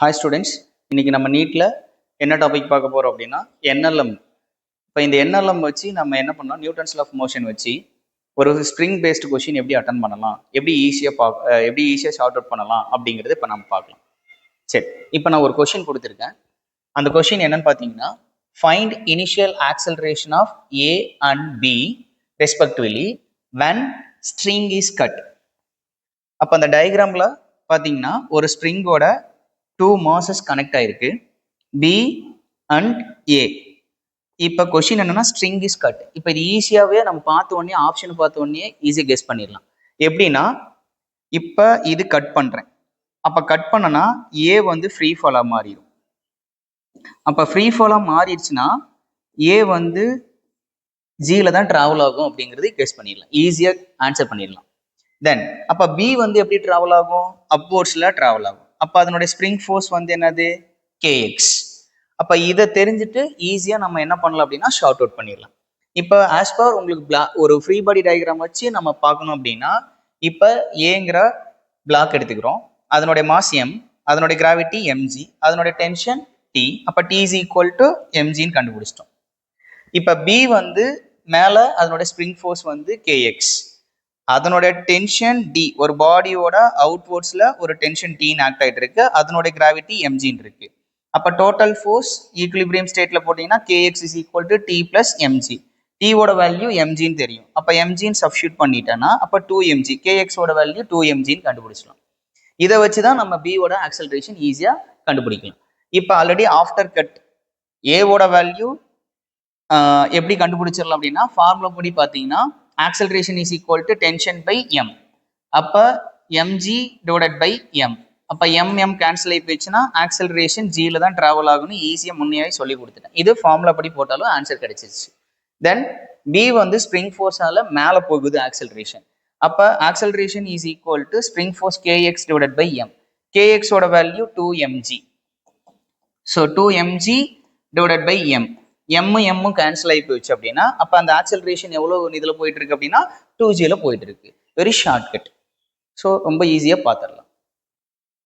Hi students, இன்னைக்கு நம்ம நீட்டில் என்ன டாபிக் பார்க்க போகிறோம் அப்படின்னா என்எல்எம். இப்போ இந்த என்எல்எம் வச்சு நம்ம என்ன பண்ணோம், நியூட்டன்ஸ் ஆஃப் மோஷன் வச்சு ஒரு ஸ்ப்ரிங் பேஸ்டு கொஷின் எப்படி அட்டன் பண்ணலாம், எப்படி ஈஸியாக ஷார்ட் அவுட் பண்ணலாம் அப்படிங்கிறது இப்போ நம்ம பார்க்கலாம். சரி, இப்போ நான் ஒரு கொஷின் கொடுத்துருக்கேன். அந்த கொஷின் என்னன்னு பார்த்தீங்கன்னா, find initial acceleration of A and B respectively when string is cut. அப்போ அந்த டயக்ராமில் பார்த்தீங்கன்னா ஒரு ஸ்ப்ரிங்கோட 2 மாசஸ் கனெக்ட் ஆயிருக்கு, பி அண்ட் ஏ. இப்போ கொஷின் என்னன்னா ஸ்ட்ரிங் இஸ் கட். இப்போ இது ஈஸியாகவே நம்ம பார்த்த உடனே ஆப்ஷன் பார்த்த உடனே ஈஸியாக கெஸ் பண்ணிடலாம். எப்படின்னா, இப்போ இது கட் பண்ணுறேன். அப்போ கட் பண்ணனா ஏ வந்து ஃப்ரீ ஃபாலாக மாறிடும். அப்போ ஃப்ரீ ஃபாலாக மாறிடுச்சுன்னா ஏ வந்து ஜியில் தான் ட்ராவல் ஆகும் அப்படிங்கிறது கெஸ் பண்ணிடலாம், ஈஸியாக ஆன்சர் பண்ணிடலாம். தென் அப்போ பி வந்து எப்படி ட்ராவல் ஆகும், அப்வர்ட்ஸில் ட்ராவல் ஆகும். அப்போ அதனுடைய ஸ்ப்ரிங் ஃபோர்ஸ் வந்து என்னது, கேஎக்ஸ். அப்போ இதை தெரிஞ்சுட்டு ஈஸியாக நம்ம என்ன பண்ணலாம் அப்படின்னா ஷார்ட் அவுட் பண்ணிடலாம். இப்போ ஆஸ் பர் உங்களுக்கு ஒரு ஃப்ரீ பாடி டயக்ராம் வச்சு நம்ம பார்க்கணும் அப்படின்னா, இப்போ ஏங்கிற பிளாக் எடுத்துக்கிறோம், அதனுடைய மாஸ் எம், அதனுடைய கிராவிட்டி எம்ஜி, அதனுடைய டென்ஷன் டி. அப்போ டி இஸ் ஈக்குவல் டு எம்ஜின்னு கண்டுபிடிச்சிட்டோம். இப்போ பி வந்து மேலே அதனுடைய ஸ்ப்ரிங் ஃபோர்ஸ் வந்து கேஎக்ஸ், அதனுடைய டென்ஷன் டி, ஒரு பாடியோட அவுட்வர்ட்ஸில் ஒரு டென்ஷன் டின்னு ஆக்ட் ஆகிட்டு இருக்கு, அதனுடைய கிராவிட்டி எம்ஜின்னு இருக்கு. அப்போ டோட்டல் ஃபோர்ஸ் ஈக்குலிபிரியம் ஸ்டேட்டில் போட்டிங்கன்னா k x is equal to T plus m g. டியோட வேல்யூ எம்ஜின்னு தெரியும், அப்போ எம்ஜின்னு சப்ஸ்டியூட் பண்ணிட்டேன்னா அப்போ 2mg, கேஎக்ஸோட வேல்யூ 2mgன்னு கண்டுபிடிச்சிடலாம். இதை வச்சு தான் நம்ம பியோட ஆக்சலரேஷன் ஈஸியாக கண்டுபிடிக்கலாம். இப்போ ஆல்ரெடி ஆஃப்டர் கட் ஏவோட வேல்யூ எப்படி கண்டுபிடிச்சிடலாம் அப்படின்னா, ஃபார்முலா படி பார்த்தீங்கன்னா acceleration is equal to tension by m. அப்போ mg divided by m. அப்போ m கேன்சல் ஆகி போயிடுச்சுன்னா ஆக்சலரேஷன் ஜியில் தான் ட்ராவல் ஆகும்னு ஈஸியாக முன்னையாவே சொல்லி கொடுத்துட்டேன். இது ஃபார்முலா படி போட்டாலும் ஆன்சர் கிடைச்சிருச்சு. தென் பி வந்து ஸ்ப்ரிங் ஃபோர்ஸால மேலே போகுது ஆக்சலரேஷன். அப்போ acceleration is equal to spring force k x divided by m. கேஎக்ஸோட value 2mg. So 2mg divided by m. எம்மும் கேன்சல் ஆகி போயிடுச்சு அப்படின்னா அப்போ அந்த ஆக்சலரேஷன் எவ்வளோ இதில் போயிட்டு இருக்கு அப்படின்னா 2gல போயிட்டு இருக்கு. Very short cut. ஸோ ரொம்ப ஈஸியாக பார்த்துடலாம்.